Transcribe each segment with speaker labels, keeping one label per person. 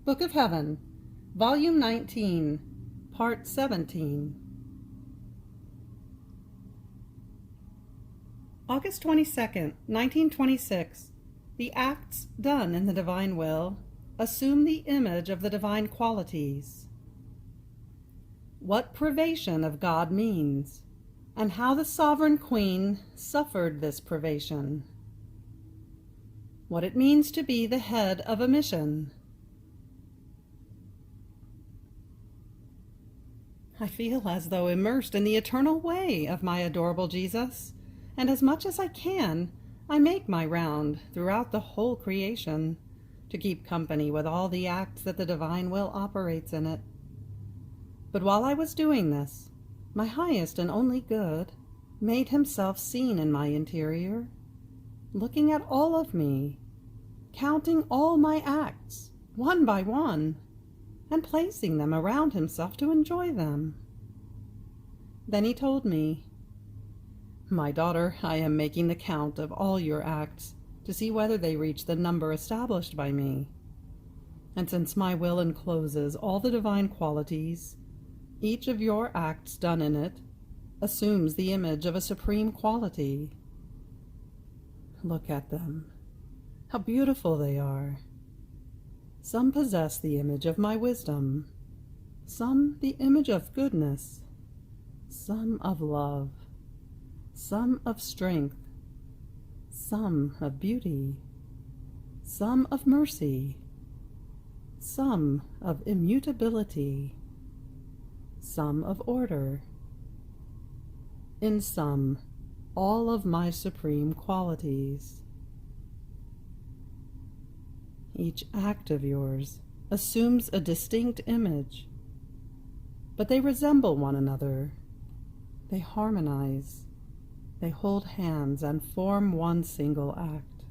Speaker 1: Book of Heaven, Volume 19, Part 17. August 22nd, 1926. The acts done in the divine will assume the image of the divine qualities. What privation of God means, and how the sovereign queen suffered this privation. What it means to be the head of a mission. I feel as though immersed in the eternal way of my adorable Jesus, and as much as I can, I make my round throughout the whole creation, to keep company with all the acts that the divine will operates in it. But while I was doing this, my highest and only good made himself seen in my interior, looking at all of me, counting all my acts, one by one, and placing them around himself to enjoy them. Then he told me, "My daughter, I am making the count of all your acts to see whether they reach the number established by me. And since my will encloses all the divine qualities, each of your acts done in it assumes the image of a supreme quality. Look at them. How beautiful they are. Some possess the image of my wisdom, some the image of goodness, some of love, some of strength, some of beauty, some of mercy, some of immutability, some of order. In sum, all of my supreme qualities. Each act of yours assumes a distinct image, but they resemble one another. They harmonize. They hold hands and form one single act.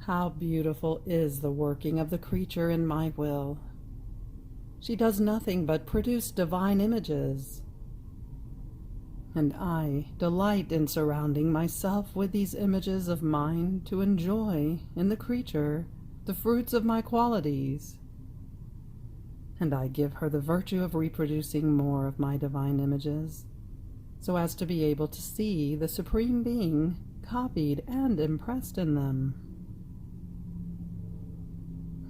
Speaker 1: How beautiful is the working of the creature in my will. She does nothing but produce divine images. And I delight in surrounding myself with these images of mine to enjoy in the creature the fruits of my qualities. And I give her the virtue of reproducing more of my divine images, so as to be able to see the Supreme Being copied and impressed in them.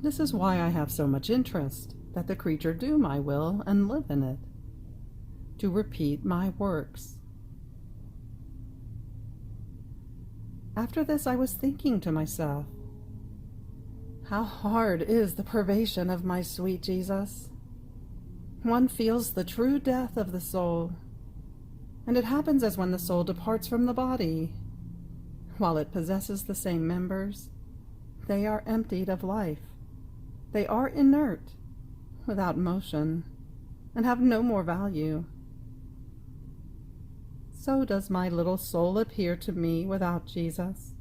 Speaker 1: This is why I have so much interest that the creature do my will and live in it, to repeat my works. After this I was thinking to myself, how hard is the privation of my sweet Jesus. One feels the true death of the soul, and it happens as when the soul departs from the body. While it possesses the same members, they are emptied of life. They are inert, without motion, and have no more value. So does my little soul appear to me without Jesus.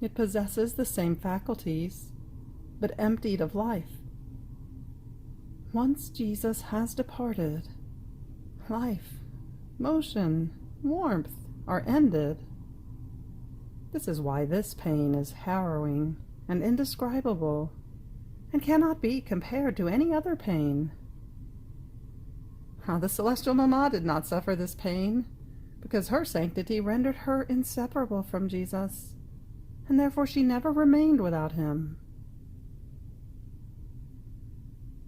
Speaker 1: It possesses the same faculties, but emptied of life. Once Jesus has departed, life, motion, warmth are ended. This is why this pain is harrowing and indescribable, and cannot be compared to any other pain. The celestial Mamma did not suffer this pain, because her sanctity rendered her inseparable from Jesus, and therefore she never remained without him.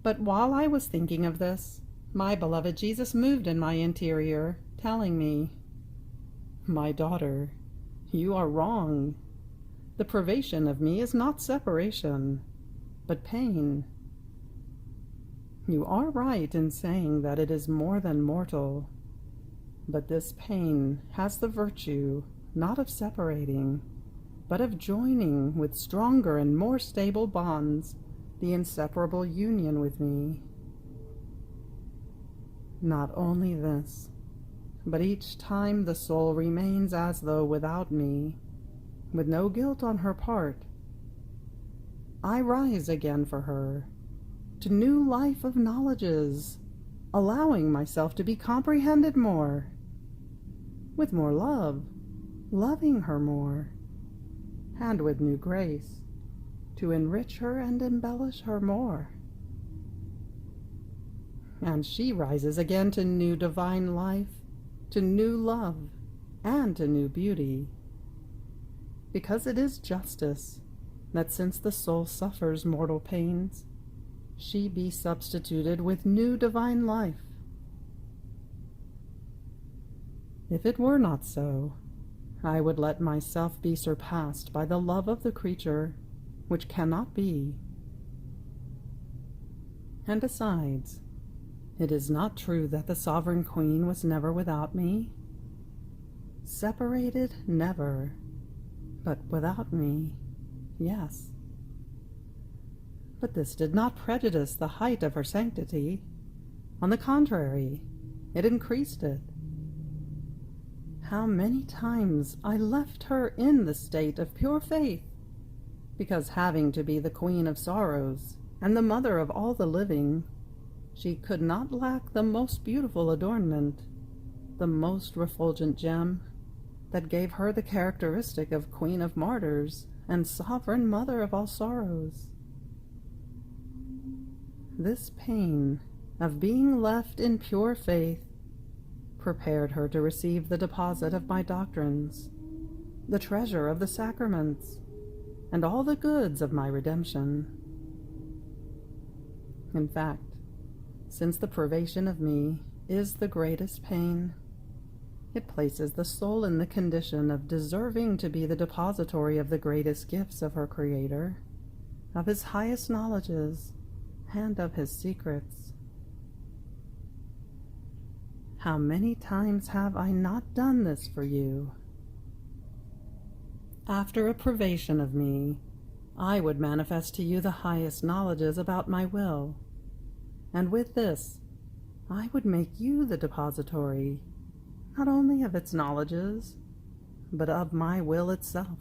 Speaker 1: But while I was thinking of this, my beloved Jesus moved in my interior, telling me, "My daughter, you are wrong. The privation of me is not separation, but pain. You are right in saying that it is more than mortal, but this pain has the virtue not of separating, but of joining with stronger and more stable bonds the inseparable union with me. Not only this, but each time the soul remains as though without me, with no guilt on her part, I rise again for her, to new life of knowledges, allowing myself to be comprehended more, with more love, loving her more, and with new grace, to enrich her and embellish her more. And she rises again to new divine life, to new love, and to new beauty. Because it is justice that since the soul suffers mortal pains, she be substituted with new divine life. If it were not so, I would let myself be surpassed by the love of the creature, which cannot be. And besides, it is not true that the sovereign queen was never without me. Separated, never, but without me, yes. But this did not prejudice the height of her sanctity. On the contrary, it increased it. How many times I left her in the state of pure faith, because having to be the queen of sorrows and the mother of all the living, she could not lack the most beautiful adornment, the most refulgent gem, that gave her the characteristic of Queen of Martyrs and Sovereign Mother of all sorrows. This pain of being left in pure faith prepared her to receive the deposit of my doctrines, the treasure of the sacraments, and all the goods of my redemption. In fact, since the privation of me is the greatest pain, it places the soul in the condition of deserving to be the depository of the greatest gifts of her Creator, of his highest knowledges, and of his secrets. How many times have I not done this for you? After a privation of me, I would manifest to you the highest knowledges about my will, and with this, I would make you the depository, not only of its knowledges, but of my will itself.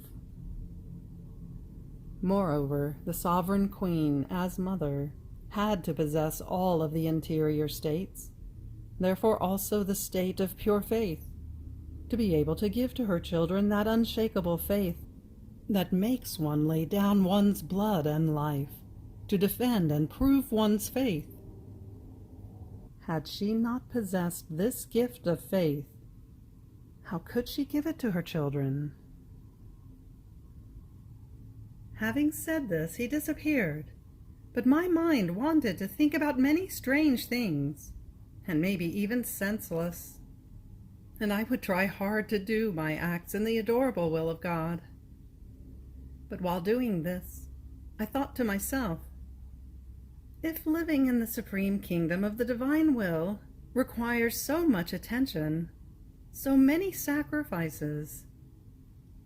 Speaker 1: Moreover, the sovereign queen, as mother, had to possess all of the interior states, therefore also the state of pure faith, to be able to give to her children that unshakable faith that makes one lay down one's blood and life to defend and prove one's faith. Had she not possessed this gift of faith, how could she give it to her children? Having said this, he disappeared, but my mind wanted to think about many strange things, and maybe even senseless, and I would try hard to do my acts in the adorable will of God. But while doing this, I thought to myself, if living in the supreme kingdom of the divine will requires so much attention, so many sacrifices,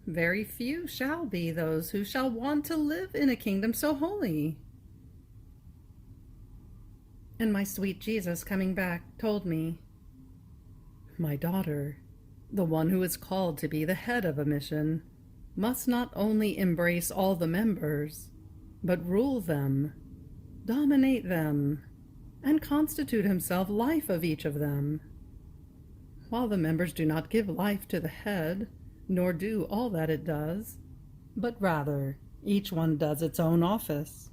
Speaker 1: very few shall be those who shall want to live in a kingdom so holy. And my sweet Jesus, coming back, told me, my daughter, the one who is called to be the head of a mission, must not only embrace all the members, but rule them, dominate them, and constitute himself life of each of them. While the members do not give life to the head, nor do all that it does, but rather each one does its own office.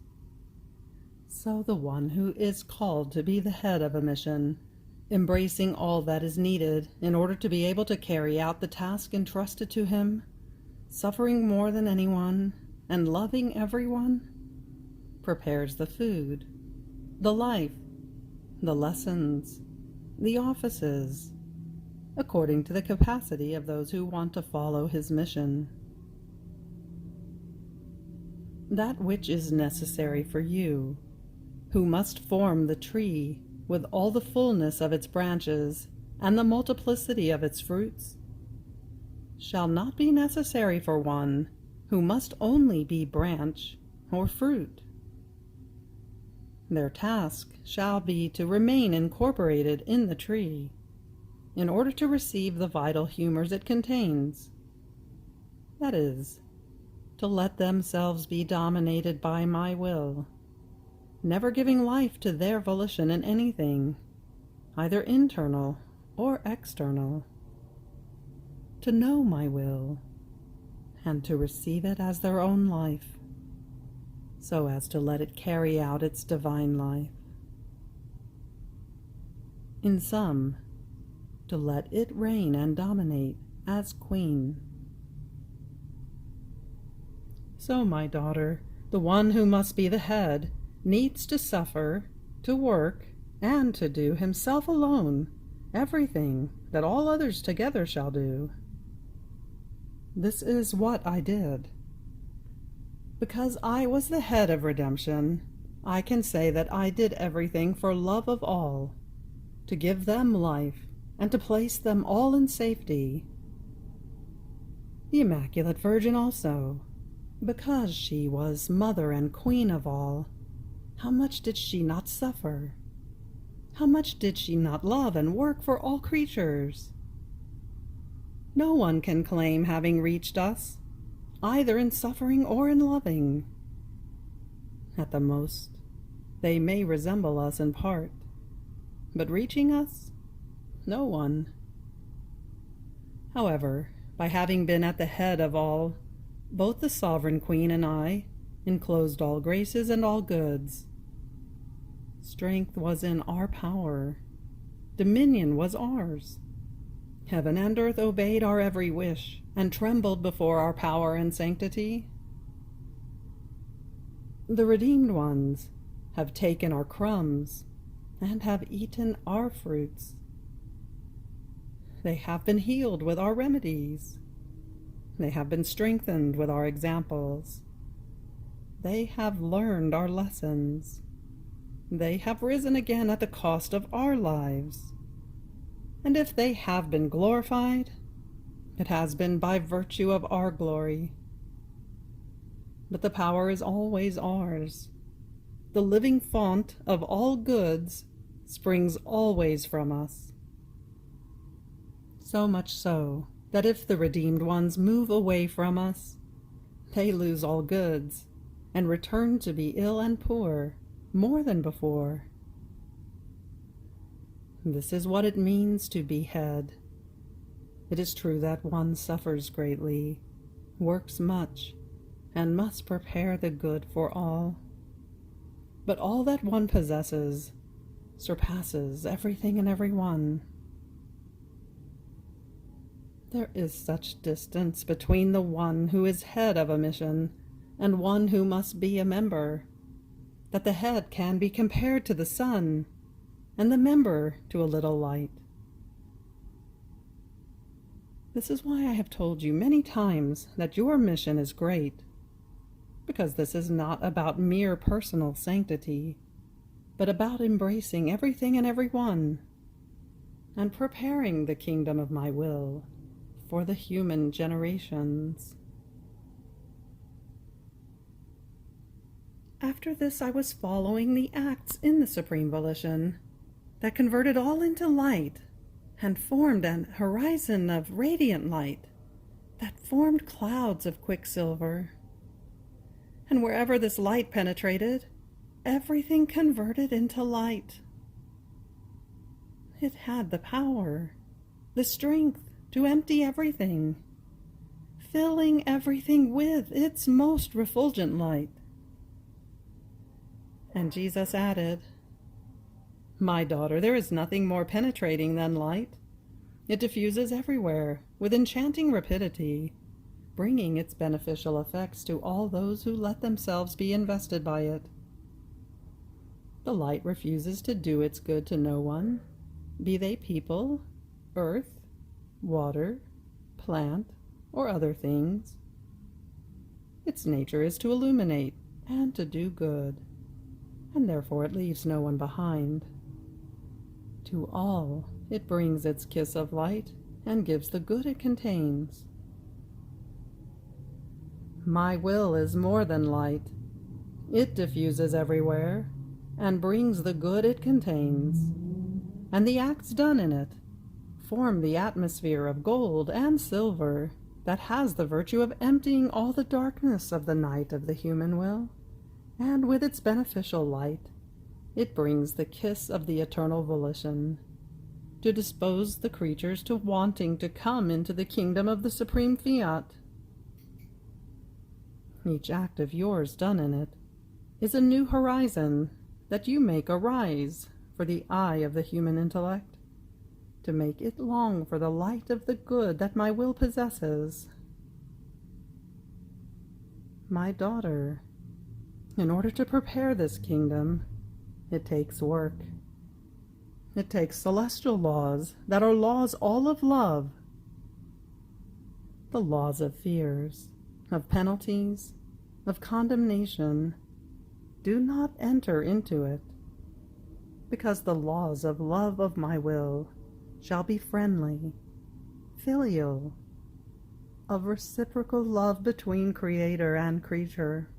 Speaker 1: So the one who is called to be the head of a mission, embracing all that is needed in order to be able to carry out the task entrusted to him, suffering more than anyone, and loving everyone, prepares the food, the life, the lessons, the offices, according to the capacity of those who want to follow his mission. That which is necessary for you, who must form the tree with all the fullness of its branches and the multiplicity of its fruits, shall not be necessary for one who must only be branch or fruit. Their task shall be to remain incorporated in the tree, in order to receive the vital humors it contains. That is, to let themselves be dominated by my will, never giving life to their volition in anything, either internal or external. To know my will, and to receive it as their own life, so as to let it carry out its divine life. In sum, to let it reign and dominate as queen. So, my daughter, the one who must be the head needs to suffer, to work, and to do himself alone everything that all others together shall do. This is what I did. Because I was the head of redemption, I can say that I did everything for love of all, to give them life, and to place them all in safety. The Immaculate Virgin also, because she was mother and queen of all, how much did she not suffer? How much did she not love and work for all creatures? No one can claim having reached us, either in suffering or in loving. At the most, they may resemble us in part, but reaching us, no one. However, by having been at the head of all, both the Sovereign Queen and I enclosed all graces and all goods. Strength was in our power. Dominion was ours. Heaven and earth obeyed our every wish and trembled before our power and sanctity. The redeemed ones have taken our crumbs and have eaten our fruits. They have been healed with our remedies. They have been strengthened with our examples. They have learned our lessons. They have risen again at the cost of our lives. And if they have been glorified, it has been by virtue of our glory. But the power is always ours. The living fount of all goods springs always from us. So much so that if the redeemed ones move away from us, they lose all goods and return to be ill and poor, more than before. This is what it means to be head. It is true that one suffers greatly, works much, and must prepare the good for all. But all that one possesses surpasses everything and everyone. There is such distance between the one who is head of a mission and one who must be a member, that the head can be compared to the sun, and the member to a little light. This is why I have told you many times that your mission is great, because this is not about mere personal sanctity, but about embracing everything and everyone, and preparing the kingdom of my will for the human generations. After this, I was following the acts in the Supreme Volition that converted all into light and formed an horizon of radiant light that formed clouds of quicksilver. And wherever this light penetrated, everything converted into light. It had the power, the strength to empty everything, filling everything with its most refulgent light. And Jesus added, "My daughter, there is nothing more penetrating than light. It diffuses everywhere with enchanting rapidity, bringing its beneficial effects to all those who let themselves be invested by it. The light refuses to do its good to no one, be they people, earth, water, plant, or other things. Its nature is to illuminate and to do good, and therefore it leaves no one behind. To all it brings its kiss of light and gives the good it contains. My will is more than light. It diffuses everywhere and brings the good it contains, and the acts done in it form the atmosphere of gold and silver that has the virtue of emptying all the darkness of the night of the human will, and with its beneficial light it brings the kiss of the eternal volition, to dispose the creatures to wanting to come into the kingdom of the supreme Fiat. Each act of yours done in it is a new horizon that you make arise for the eye of the human intellect, to make it long for the light of the good that my will possesses. My daughter, in order to prepare this kingdom, it takes work. It takes celestial laws that are laws all of love. The laws of fears, of penalties, of condemnation, do not enter into it, because the laws of love of my will shall be friendly, filial, of reciprocal love between creator and creature.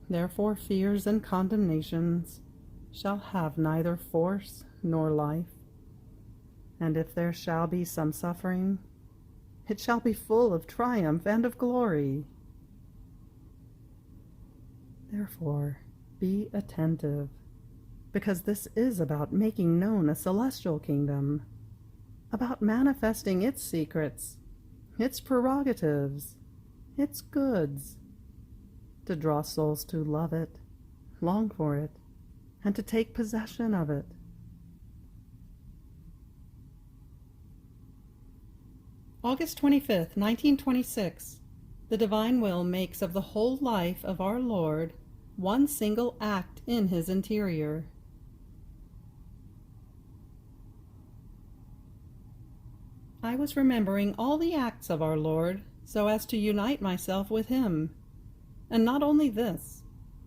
Speaker 1: Therefore fears and condemnations shall have neither force nor life, and if there shall be some suffering, it shall be full of triumph and of glory. Therefore, be attentive, because this is about making known a celestial kingdom, about manifesting its secrets, its prerogatives, its goods, to draw souls to love it, long for it, and to take possession of it. August 25th, 1926. The divine will makes of the whole life of our Lord one single act in his interior. I was remembering all the acts of our Lord so as to unite myself with him, and not only this,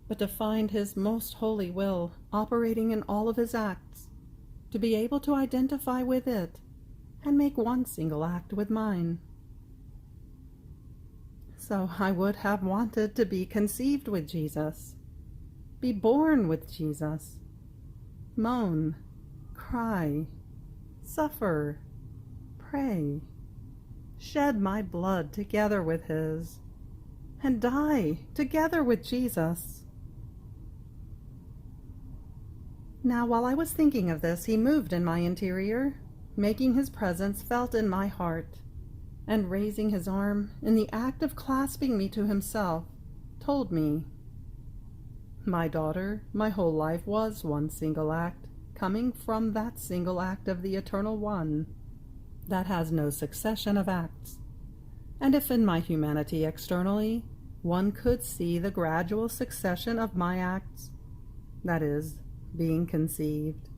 Speaker 1: but to find his most holy will operating in all of his acts, to be able to identify with it and make one single act with mine. So I would have wanted to be conceived with Jesus, be born with Jesus, moan, cry, suffer, pray, shed my blood together with his, and die together with Jesus. Now, while I was thinking of this, he moved in my interior, making his presence felt in my heart, and raising his arm in the act of clasping me to himself, told me, "My daughter, my whole life was one single act, coming from that single act of the Eternal One, that has no succession of acts. And if in my humanity externally one could see the gradual succession of my acts, that is, being conceived,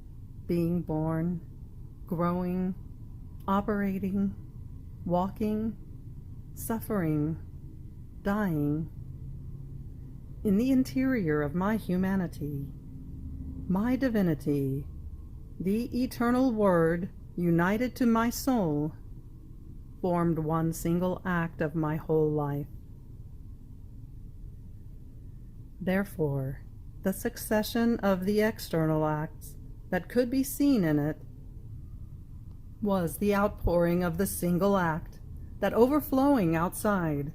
Speaker 1: being born, growing, operating, walking, suffering, dying, in the interior of my humanity, my divinity, the eternal Word, united to my soul, formed one single act of my whole life. Therefore, the succession of the external acts that could be seen in it was the outpouring of the single act that, overflowing outside,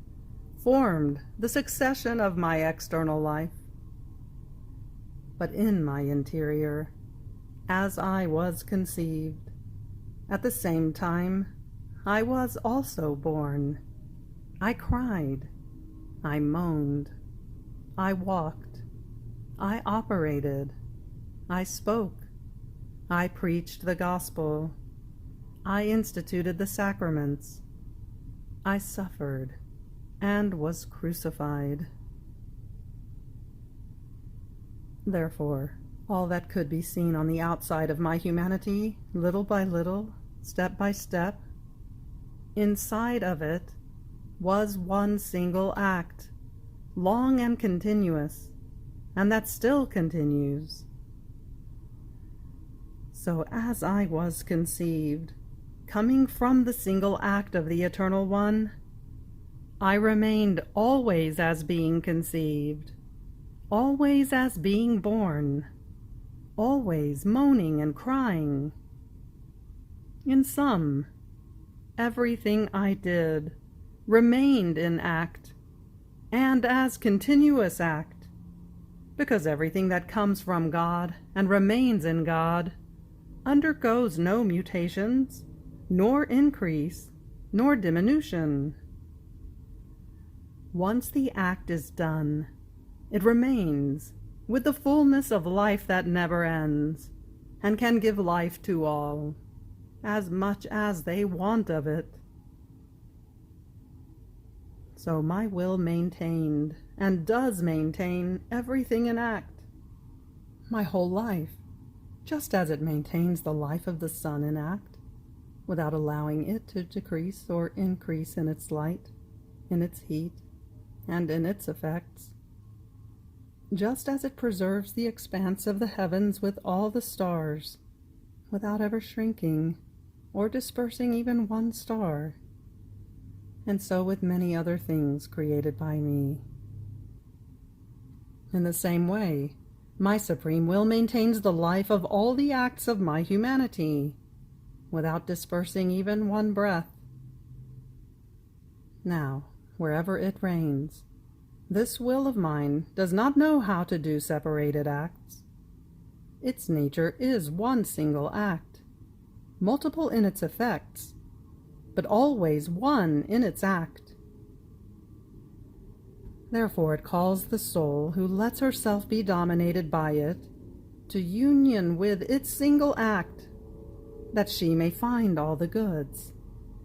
Speaker 1: formed the succession of my external life. But in my interior, as I was conceived, at the same time I was also born. I cried, I moaned, I walked, I operated, I spoke, I preached the gospel, I instituted the sacraments, I suffered and was crucified. Therefore, all that could be seen on the outside of my humanity, little by little, step by step, inside of it was one single act, long and continuous, and that still continues. So as I was conceived, coming from the single act of the Eternal One, I remained always as being conceived, always as being born, always moaning and crying. In sum, everything I did remained in act, and as continuous act, because everything that comes from God and remains in God undergoes no mutations, nor increase, nor diminution. Once the act is done, it remains, with the fullness of life that never ends, and can give life to all, as much as they want of it. So my will maintained, and does maintain, everything in act, my whole life, just as it maintains the life of the sun in act, without allowing it to decrease or increase in its light, in its heat, and in its effects. Just as it preserves the expanse of the heavens with all the stars, without ever shrinking or dispersing even one star, and so with many other things created by me. In the same way, my supreme will maintains the life of all the acts of my humanity, without dispersing even one breath. Now, wherever it reigns, this will of mine does not know how to do separated acts. Its nature is one single act, multiple in its effects, but always one in its act. Therefore it calls the soul who lets herself be dominated by it to union with its single act, that she may find all the goods,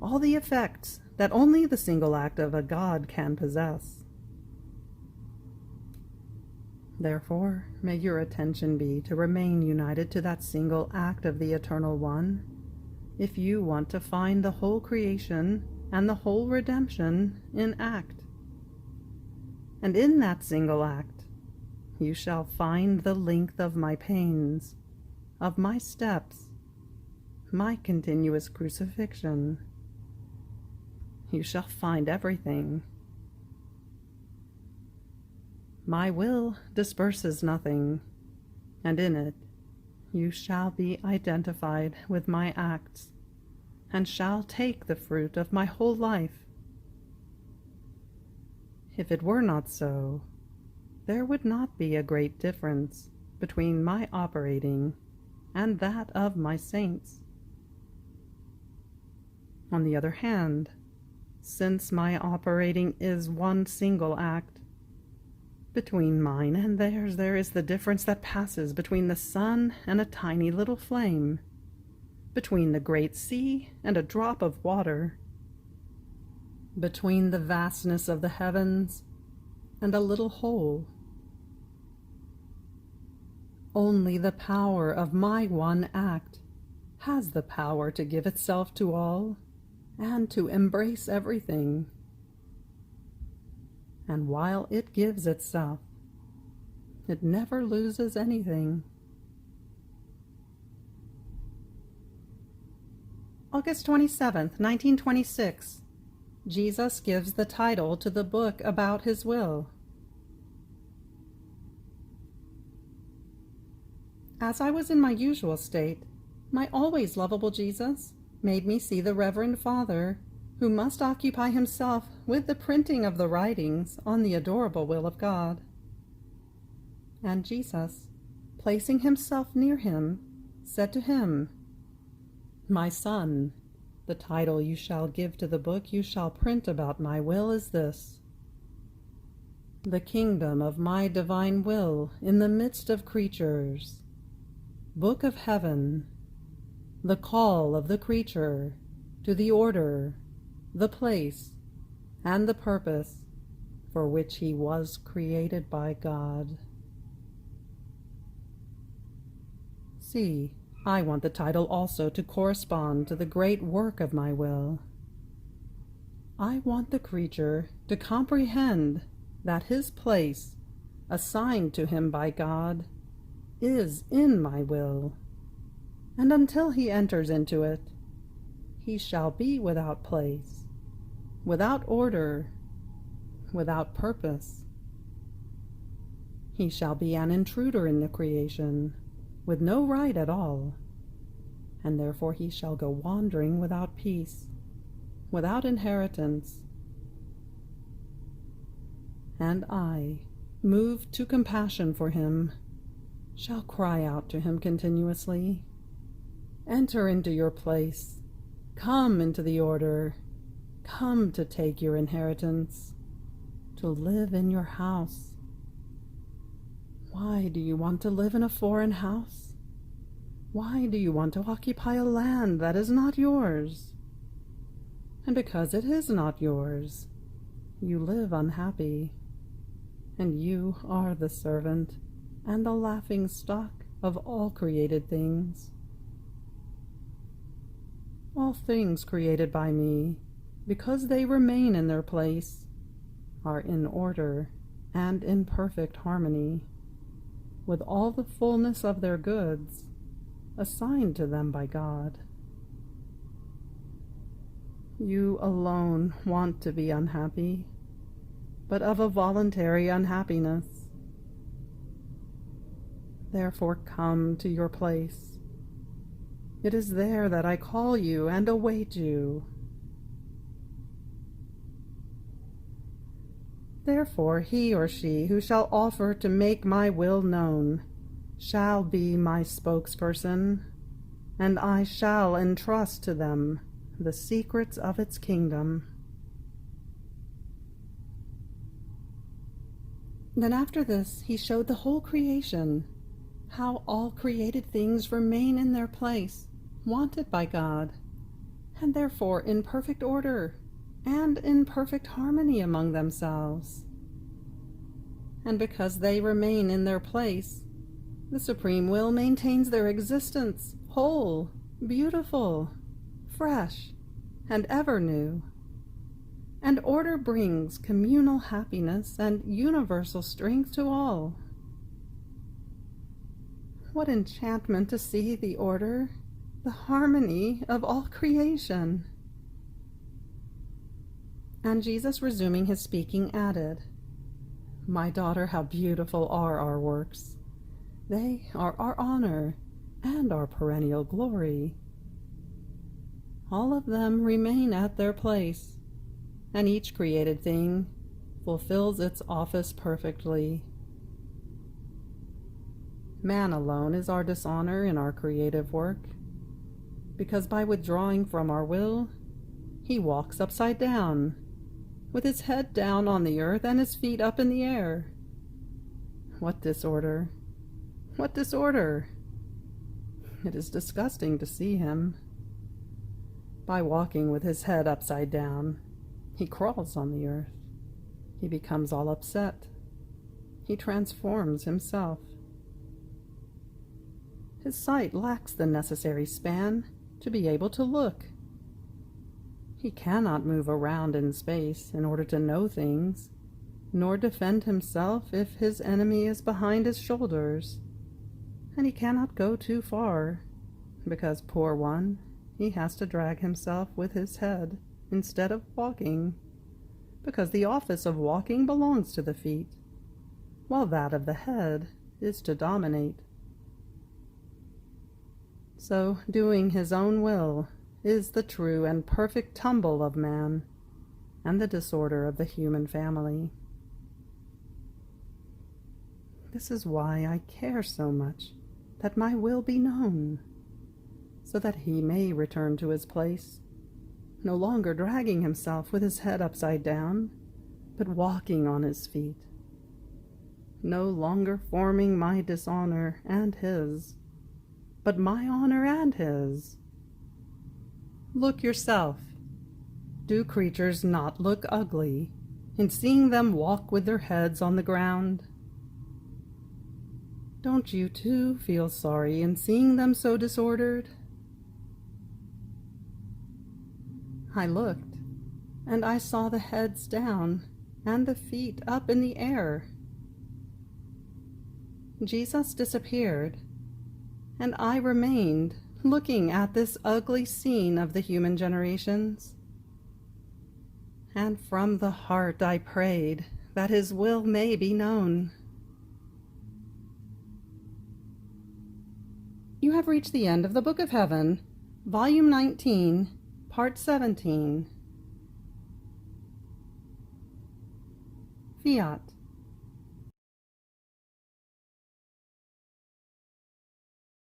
Speaker 1: all the effects that only the single act of a God can possess. Therefore, may your attention be to remain united to that single act of the Eternal One, if you want to find the whole creation and the whole redemption in act. And in that single act, you shall find the length of my pains, of my steps, my continuous crucifixion. You shall find everything. My will disperses nothing, and in it you shall be identified with my acts, and shall take the fruit of my whole life. If it were not so, there would not be a great difference between my operating and that of my saints. On the other hand, since my operating is one single act, between mine and theirs there is the difference that passes between the sun and a tiny little flame, between the great sea and a drop of water, between the vastness of the heavens and a little hole. Only the power of my one act has the power to give itself to all and to embrace everything. And while it gives itself, it never loses anything. August 27th, 1926. Jesus gives the title to the book about his will. As I was in my usual state, my always lovable Jesus made me see the Reverend Father, who must occupy himself with the printing of the writings on the adorable will of God. And Jesus, placing himself near him, said to him, "My son, the title you shall give to the book you shall print about my will is this: The Kingdom of my Divine Will in the Midst of Creatures, Book of Heaven, the Call of the Creature to the order, the place, and the purpose for which he was created by God." See, I want the title also to correspond to the great work of my will. I want the creature to comprehend that his place, assigned to him by God, is in my will, and until he enters into it, he shall be without place, without order, without purpose. He shall be an intruder in the creation, with no right at all, and therefore he shall go wandering without peace, without inheritance. And I, moved to compassion for him, shall cry out to him continuously, "Enter into your place, come into the order, come to take your inheritance, to live in your house, Why do you want to live in a foreign house? Why do you want to occupy a land that is not yours? And because it is not yours, you live unhappy, and you are the servant and the laughing stock of all created things. All things created by me, because they remain in their place, are in order and in perfect harmony, with all the fullness of their goods assigned to them by God. You alone want to be unhappy, but of a voluntary unhappiness. Therefore come to your place. It is there that I call you and await you. Therefore he or she who shall offer to make my will known shall be my spokesperson, and I shall entrust to them the secrets of its kingdom. Then after this he showed the whole creation, how all created things remain in their place, wanted by God, and therefore in perfect order and in perfect harmony among themselves. And because they remain in their place, the Supreme Will maintains their existence whole, beautiful, fresh, and ever new. And order brings communal happiness and universal strength to all. What enchantment to see the order, the harmony of all creation. And Jesus, resuming his speaking, added, My daughter, how beautiful are our works. They are our honor and our perennial glory. All of them remain at their place, and each created thing fulfills its office perfectly. Man alone is our dishonor in our creative work, because by withdrawing from our will, he walks upside down, with his head down on the earth and his feet up in the air. What disorder! What disorder! It is disgusting to see him. By walking with his head upside down, he crawls on the earth. He becomes all upset. He transforms himself. His sight lacks the necessary span to be able to look. He cannot move around in space in order to know things, nor defend himself if his enemy is behind his shoulders. And he cannot go too far, because, poor one, he has to drag himself with his head instead of walking, because the office of walking belongs to the feet, while that of the head is to dominate. So doing his own will is the true and perfect tumble of man, and the disorder of the human family. This is why I care so much that my will be known, so that he may return to his place, no longer dragging himself with his head upside down, but walking on his feet, no longer forming my dishonor and his, but my honor and his. Look yourself. Do creatures not look ugly in seeing them walk with their heads on the ground? Don't you too feel sorry in seeing them so disordered? I looked, and I saw the heads down and the feet up in the air. Jesus disappeared, and I remained looking at this ugly scene of the human generations. And from the heart I prayed that his will may be known. You have reached the end of the Book of Heaven, Volume 19, Part 17. Fiat.